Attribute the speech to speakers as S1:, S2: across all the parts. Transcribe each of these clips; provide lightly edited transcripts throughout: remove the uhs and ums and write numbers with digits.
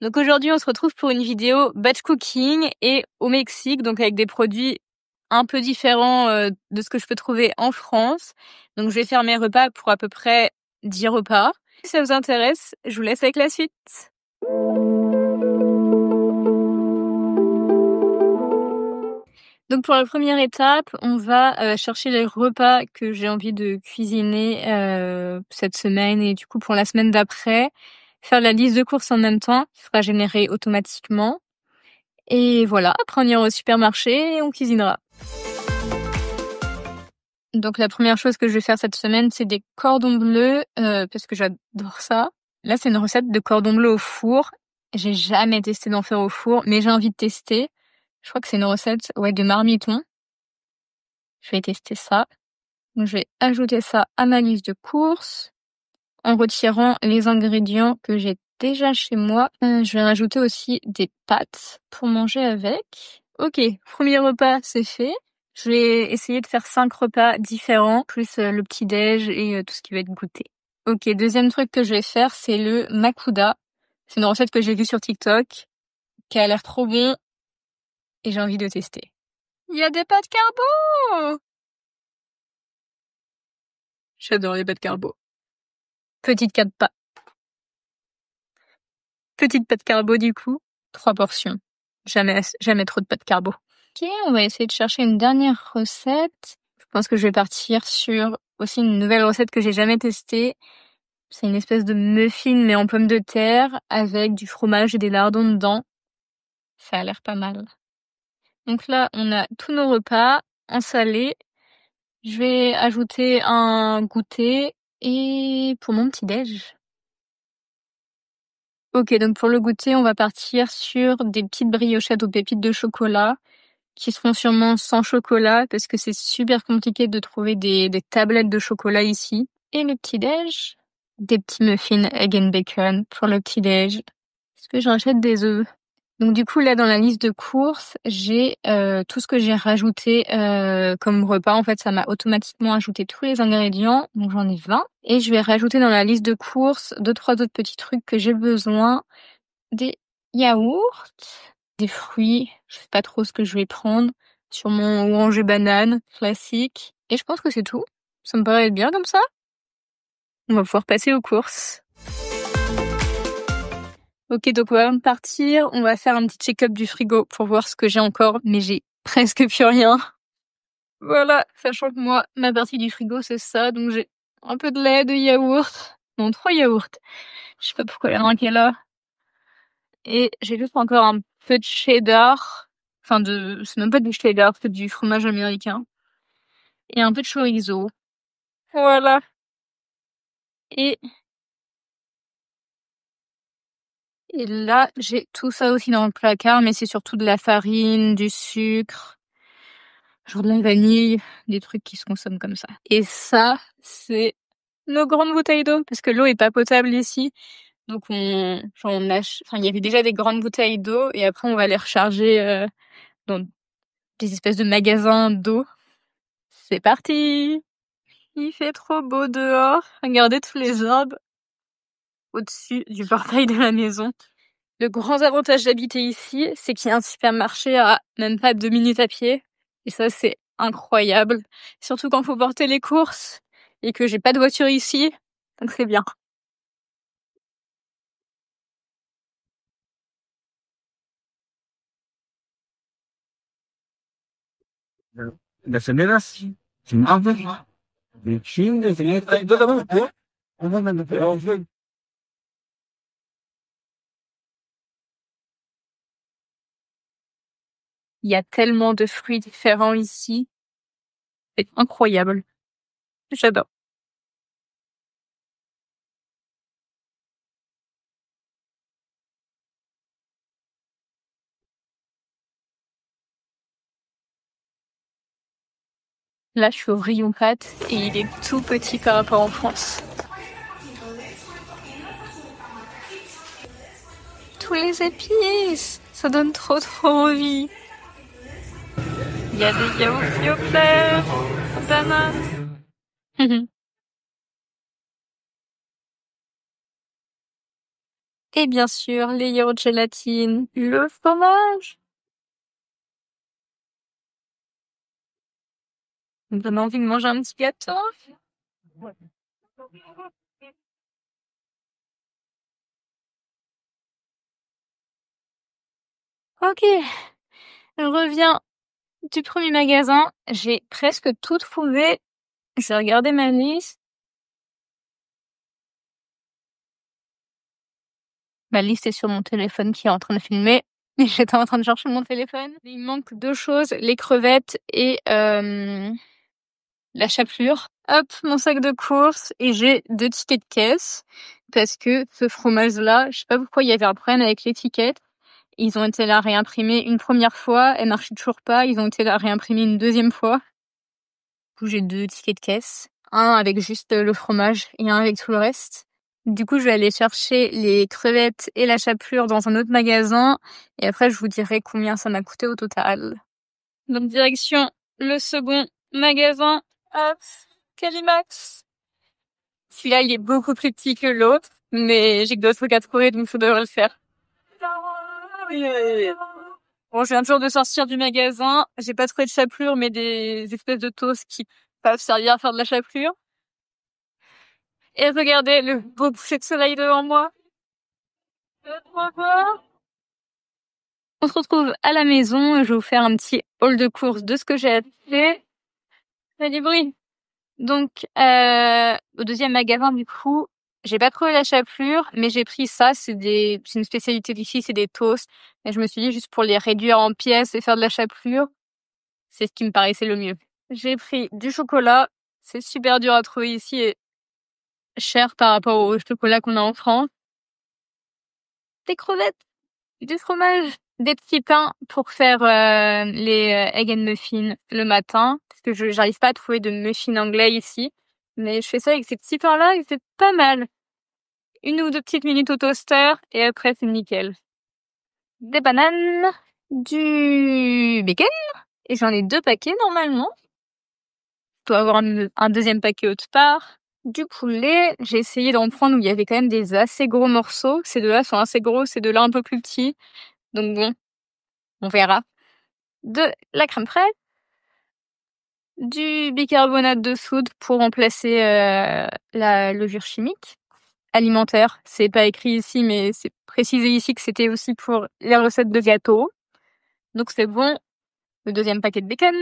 S1: Donc aujourd'hui, on se retrouve pour une vidéo batch cooking et au Mexique, donc avec des produits un peu différents de ce que je peux trouver en France. Donc je vais faire mes repas pour à peu près 10 repas. Si ça vous intéresse, je vous laisse avec la suite. Donc pour la première étape, on va chercher les repas que j'ai envie de cuisiner cette semaine et du coup pour la semaine d'après, faire la liste de courses en même temps, qui sera générée automatiquement. Et voilà, après on ira au supermarché et on cuisinera. Donc la première chose que je vais faire cette semaine, c'est des cordons bleus, parce que j'adore ça. Là, c'est une recette de cordons bleus au four. J'ai jamais testé d'en faire au four, mais j'ai envie de tester. Je crois que c'est une recette de marmiton. Je vais tester ça. Donc je vais ajouter ça à ma liste de courses en retirant les ingrédients que j'ai déjà chez moi. Je vais rajouter aussi des pâtes pour manger avec. Ok, premier repas, c'est fait. Je vais essayer de faire 5 repas différents, plus le petit-déj et tout ce qui va être goûter. Ok, deuxième truc que je vais faire, c'est le makuda. C'est une recette que j'ai vue sur TikTok, qui a l'air trop bon, et j'ai envie de tester. Il y a des pâtes carbo! J'adore les pâtes carbo. Petite pâte carbo du coup. 3 portions. Jamais trop de pâtes carbo. Ok, on va essayer de chercher une dernière recette. Je pense que je vais partir sur aussi une nouvelle recette que j'ai jamais testée. C'est une espèce de muffin mais en pommes de terre avec du fromage et des lardons dedans. Ça a l'air pas mal. Donc là, on a tous nos repas en salé. Je vais ajouter un goûter et pour mon petit-déj. Ok, donc pour le goûter, on va partir sur des petites briochettes aux pépites de chocolat qui seront sûrement sans chocolat parce que c'est super compliqué de trouver des tablettes de chocolat ici. Et le petit-déj, des petits muffins egg and bacon pour le petit-déj. Est-ce que je rachète des œufs? Donc du coup là dans la liste de courses, j'ai tout ce que j'ai rajouté comme repas. En fait, ça m'a automatiquement ajouté tous les ingrédients. Donc j'en ai 20 et je vais rajouter dans la liste de courses 2-3 autres petits trucs que j'ai besoin, des yaourts, des fruits, je sais pas trop ce que je vais prendre, sûrement orange et banane classique. Et je pense que c'est tout. Ça me paraît bien comme ça. On va pouvoir passer aux courses. Ok, donc on va partir, on va faire un petit check-up du frigo pour voir ce que j'ai encore, mais j'ai presque plus rien. Voilà, sachant que moi, ma partie du frigo, c'est ça, donc j'ai un peu de lait, de yaourt, non, 3 yaourts. Je sais pas pourquoi il y en a un qui est là. Et j'ai juste encore un peu de cheddar, c'est même pas du cheddar, c'est du fromage américain. Et un peu de chorizo. Voilà. Et là, j'ai tout ça aussi dans le placard, mais c'est surtout de la farine, du sucre, genre de la vanille, des trucs qui se consomment comme ça. Et ça, c'est nos grandes bouteilles d'eau, parce que l'eau est pas potable ici. Donc il y avait déjà des grandes bouteilles d'eau, et après on va les recharger dans des espèces de magasins d'eau. C'est parti! Il fait trop beau dehors. Regardez tous les arbres au-dessus du portail de la maison. Le grand avantage d'habiter ici, c'est qu'il y a un supermarché à même pas 2 minutes à pied. Et ça, c'est incroyable. Surtout quand faut porter les courses et que j'ai pas de voiture ici. Donc c'est bien. Il y a tellement de fruits différents ici. C'est incroyable. J'adore. Là, je suis au rayon pâtes et il est tout petit par rapport en France. Tous les épices, ça donne trop envie. Il y a des yaourts Yoplait, bananes. Et bien sûr, les yaourts gélatine, le fromage. Ça me donne envie de manger un petit gâteau. Ok, je reviens du premier magasin. J'ai presque tout trouvé. Je vais regarder ma liste. Ma liste est sur mon téléphone qui est en train de filmer. J'étais en train de chercher mon téléphone. Il me manque deux choses, les crevettes et la chapelure. Hop, mon sac de courses et j'ai 2 tickets de caisse parce que ce fromage-là, je sais pas pourquoi il y avait un problème avec l'étiquette. Ils ont été la réimprimer une première fois, elle marchait toujours pas. Ils ont été la réimprimer une deuxième fois. Du coup, j'ai 2 tickets de caisse. Un avec juste le fromage et un avec tout le reste. Du coup, je vais aller chercher les crevettes et la chapelure dans un autre magasin et après, je vous dirai combien ça m'a coûté au total. Donc, direction le second magasin. Hop, Calimax. Celui-là, il est beaucoup plus petit que l'autre, mais j'ai que d'autres trucs à trouver, donc ça devrait le faire. Bon, je viens toujours de sortir du magasin. J'ai pas trouvé de chapelure, mais des espèces de toasts qui peuvent servir à faire de la chapelure. Et regardez le beau coucher de soleil devant moi. On se retrouve à la maison. Je vais vous faire un petit haul de courses de ce que j'ai acheté. Ça du bruit. Donc, au deuxième magasin, du coup, j'ai pas trouvé la chapelure, mais j'ai pris ça. C'est une spécialité d'ici, c'est des toasts. Et je me suis dit, juste pour les réduire en pièces et faire de la chapelure, c'est ce qui me paraissait le mieux. J'ai pris du chocolat. C'est super dur à trouver ici et cher par rapport au chocolat qu'on a en France. Des crevettes, du fromage, des petits pains pour faire les egg and muffins le matin, parce que j'arrive pas à trouver de muffins anglais ici. Mais je fais ça avec ces petits pains-là et c'est pas mal. 1 ou 2 petites minutes au toaster et après c'est nickel. Des bananes, du bacon, et j'en ai 2 paquets normalement. Je dois avoir un deuxième paquet autre part. Du poulet, j'ai essayé d'en prendre où il y avait quand même des assez gros morceaux. Ces deux-là sont assez gros, ces deux-là un peu plus petits. Donc bon, on verra. De la crème fraîche, du bicarbonate de soude pour remplacer la levure chimique. Alimentaire, c'est pas écrit ici, mais c'est précisé ici que c'était aussi pour les recettes de gâteaux. Donc c'est bon. Le deuxième paquet de bacon,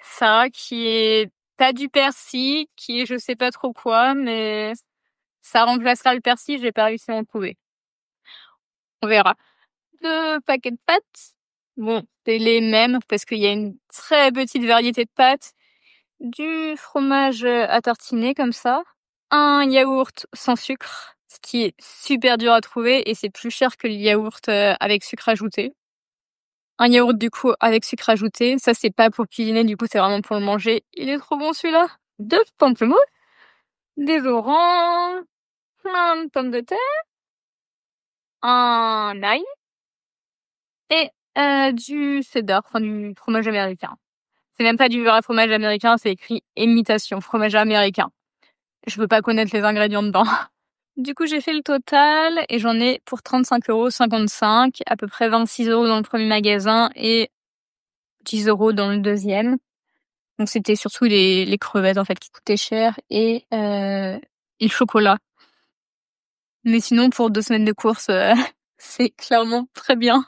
S1: ça qui est pas du persil, qui est je sais pas trop quoi, mais ça remplacera le persil, j'ai pas réussi à en trouver. On verra. 2 paquets de pâtes. Bon, c'est les mêmes parce qu'il y a une très petite variété de pâtes. Du fromage à tartiner comme ça. Un yaourt sans sucre, ce qui est super dur à trouver et c'est plus cher que le yaourt avec sucre ajouté. Un yaourt du coup avec sucre ajouté, ça c'est pas pour cuisiner, du coup c'est vraiment pour le manger. Il est trop bon celui-là. 2 pamplemousses, des oranges, plein de pommes de terre, un ail et du cheddar, enfin du fromage américain. C'est même pas du vrai fromage américain, c'est écrit imitation fromage américain. Je veux pas connaître les ingrédients dedans. Du coup, j'ai fait le total et j'en ai pour 35,55 €, à peu près 26 € dans le premier magasin et 10 € dans le deuxième. Donc c'était surtout les crevettes en fait qui coûtaient cher et le chocolat. Mais sinon pour 2 semaines de courses, c'est clairement très bien.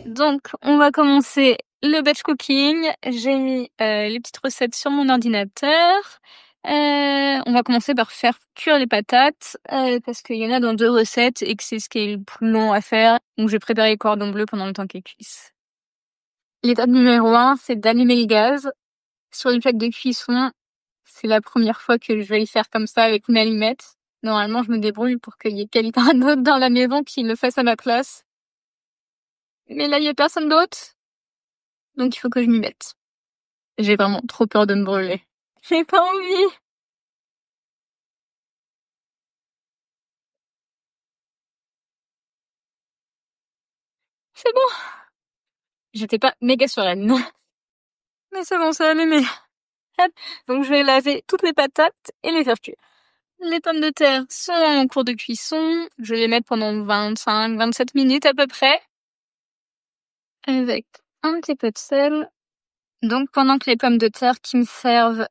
S1: Donc on va commencer le batch cooking. J'ai mis les petites recettes sur mon ordinateur. On va commencer par faire cuire les patates parce qu'il y en a dans 2 recettes et que c'est ce qui est le plus long à faire. Donc je vais préparer les cordons bleus pendant le temps qu'elles cuisent. L'étape numéro 1, c'est d'allumer le gaz sur une plaque de cuisson. C'est la première fois que je vais le faire comme ça avec une allumette. Normalement, je me débrouille pour qu'il y ait quelqu'un d'autre dans la maison qui le fasse à ma place. Mais là, il y a personne d'autre. Donc il faut que je m'y mette. J'ai vraiment trop peur de me brûler. J'ai pas envie. C'est bon. J'étais pas méga sereine. Mais c'est bon, ça a allumé. Hop. Donc je vais laver toutes les patates et les faire cuire. Les pommes de terre sont en cours de cuisson. Je vais les mettre pendant 25-27 minutes à peu près. Avec un petit peu de sel. Donc pendant que les pommes de terre qui me servent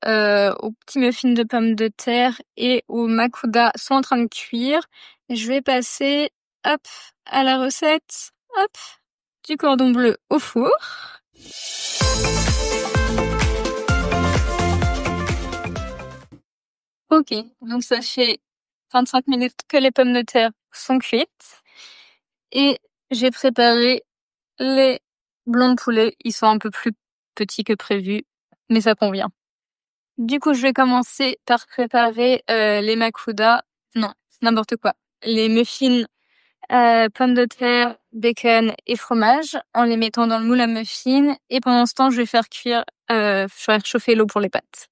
S1: aux petits muffins de pommes de terre et au makuda sont en train de cuire, je vais passer hop à la recette hop du cordon bleu au four. Ok, donc ça fait 25 minutes que les pommes de terre sont cuites et j'ai préparé les blancs de poulet. Ils sont un peu plus petits que prévu, mais ça convient. Du coup, je vais commencer par préparer les makuda. Non, n'importe quoi. Les muffins pommes de terre, bacon et fromage en les mettant dans le moule à muffins. Et pendant ce temps, je vais faire chauffer l'eau pour les pâtes.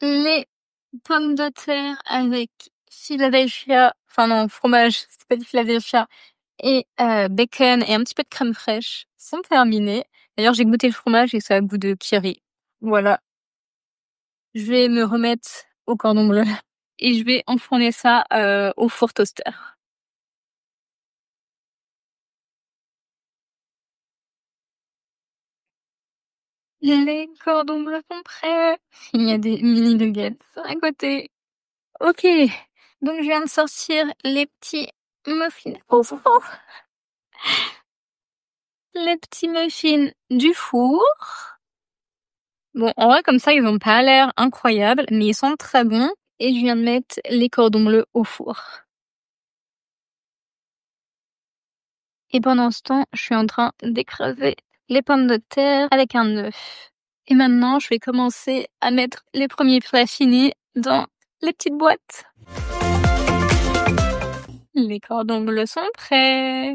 S1: Les pommes de terre avec fromage, c'est pas du Philadelphia, et bacon et un petit peu de crème fraîche sont terminés. D'ailleurs, j'ai goûté le fromage et ça a goût de kiri. Voilà. Je vais me remettre au cordon bleu et je vais enfourner ça au four toaster. Les cordons bleus sont prêts. Il y a des mini nuggets à côté. Ok, donc je viens de sortir les petits muffins au four. Les petits muffins du four. Bon, en vrai, comme ça, ils ont pas l'air incroyables, mais ils sont très bons. Et je viens de mettre les cordons bleus au four. Et pendant ce temps, je suis en train d'écraser les pommes de terre avec un œuf. Et maintenant, je vais commencer à mettre les premiers plats finis dans les petites boîtes. Les cordons bleus sont prêts.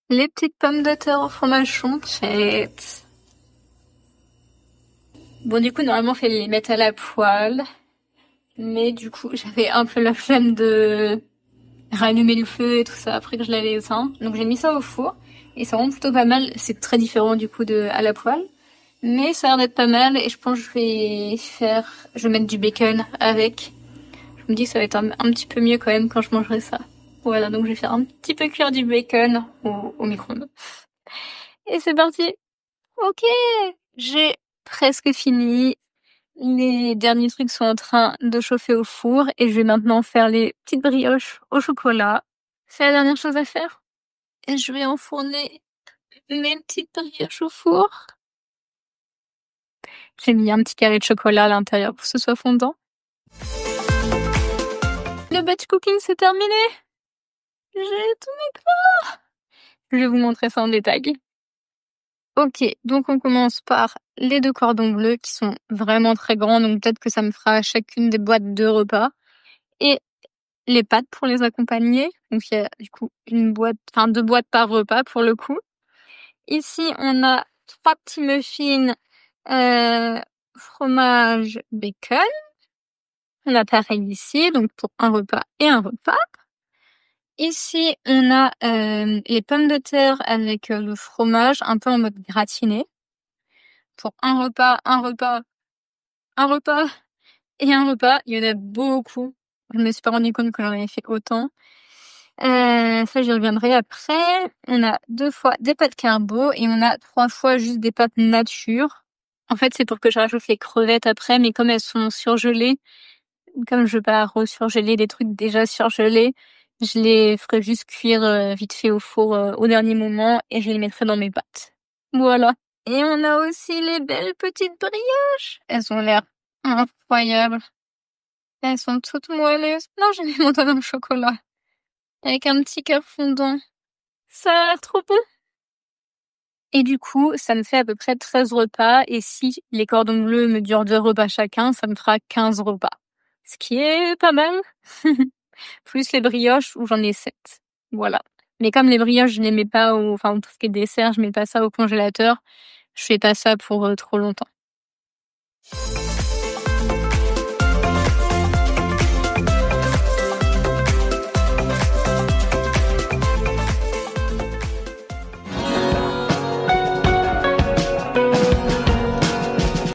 S1: Les petites pommes de terre au fromage sont prêtes. Bon, du coup, normalement, il fallait les mettre à la poêle. Mais du coup, j'avais un peu la flemme de rallumer le feu et tout ça après que je l'avais éteint. Donc j'ai mis ça au four. Et ça rend plutôt pas mal. C'est très différent du coup de à la poêle. Mais ça a l'air d'être pas mal et je pense que je vais mettre du bacon avec. Je me dis que ça va être un petit peu mieux quand même quand je mangerai ça. Voilà, donc je vais faire un petit peu cuire du bacon au micro-ondes. Et c'est parti. Ok, j'ai presque fini. Les derniers trucs sont en train de chauffer au four et je vais maintenant faire les petites brioches au chocolat. C'est la dernière chose à faire. Et je vais enfourner mes petites brioches au four. J'ai mis un petit carré de chocolat à l'intérieur pour que ce soit fondant. Le batch cooking c'est terminé. J'ai tout mes plats. Je vais vous montrer ça en détail. Ok, donc on commence par les 2 cordons bleus qui sont vraiment très grands, donc peut-être que ça me fera chacune des boîtes de repas. Et les pâtes pour les accompagner. Donc il y a du coup 2 boîtes par repas pour le coup. Ici, on a 3 petits muffins fromage, bacon. On a pareil ici, donc pour un repas et un repas. Ici, on a les pommes de terre avec le fromage, un peu en mode gratiné. Pour un repas, un repas, un repas et un repas. Il y en a beaucoup. Je me suis pas rendu compte que j'en avais fait autant. Ça, j'y reviendrai après. On a 2 fois des pâtes carbo et on a 3 fois juste des pâtes nature. En fait, c'est pour que je rajoute les crevettes après, mais comme elles sont surgelées, comme je veux pas resurgeler des trucs déjà surgelés, je les ferai juste cuire vite fait au four au dernier moment et je les mettrai dans mes pâtes. Voilà. Et on a aussi les belles petites brioches. Elles ont l'air incroyables. Elles sont toutes moelleuses. Non, j'ai mis mon doigt dans le chocolat. Avec un petit cœur fondant. Ça a l'air trop bon. Et du coup, ça me fait à peu près 13 repas. Et si les cordons bleus me durent 2 repas chacun, ça me fera 15 repas. Ce qui est pas mal. Plus les brioches où j'en ai 7. Voilà. Mais comme les brioches, je les mets pas tout ce qui est dessert, je mets pas ça au congélateur. Je fais pas ça pour trop longtemps.